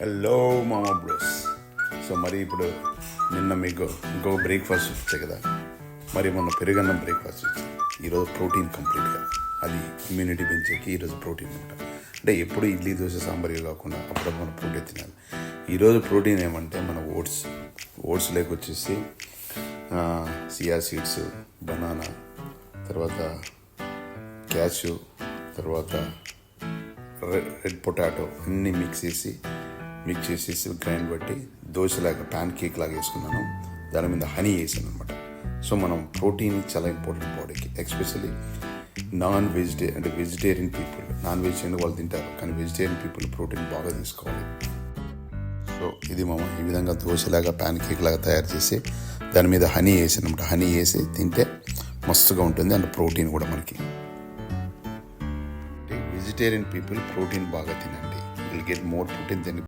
Hello మామా bros. So మరి ఇప్పుడు నిన్న మీకు ఇంకొక బ్రేక్ఫాస్ట్ వచ్చాయి కదా, మరి మొన్న పెరుగన్నం బ్రేక్ఫాస్ట్ వచ్చింది. ఈరోజు ప్రోటీన్ కంప్లీట్గా, అది ఇమ్యూనిటీ పెంచేకి ఈరోజు ప్రోటీన్ అనమాట. అంటే ఎప్పుడు ఇడ్లీ దోశ సాంబార్గా కాకుండా అప్పుడప్పుడు మనం ప్రోటీన్ తినాలి. ఈరోజు ప్రోటీన్ ఏమంటే మన ఓట్స్ లేకొచ్చేసి సియా సీడ్స్, బనానా, తర్వాత క్యాషు, తర్వాత రెడ్ పొటాటో అన్నీ మిక్స్ చేసేసి గ్రైండ్ బట్టి దోశలాగా ప్యాన్ కేక్ లాగా వేసుకున్నాను. దాని మీద హనీ వేసాను అనమాట. సో మనం ప్రోటీన్ చాలా ఇంపార్టెంట్ బాడీకి, especially vegetarian people. Non vegetarian వాళ్ళు తింటారు, కానీ వెజిటేరియన్ పీపుల్ ప్రోటీన్ బాగా తీసుకోవాలి. సో ఇది ఈ విధంగా దోశలాగా ప్యాన్ కేక్ లాగా తయారు చేసి దాని మీద హనీ వేసాను అనమాట. హనీ వేసి తింటే మస్తుగా ఉంటుంది, అండ్ ప్రోటీన్ కూడా మనకి. వెజిటేరియన్ పీపుల్ ప్రోటీన్ బాగా తినండి, will get more protein then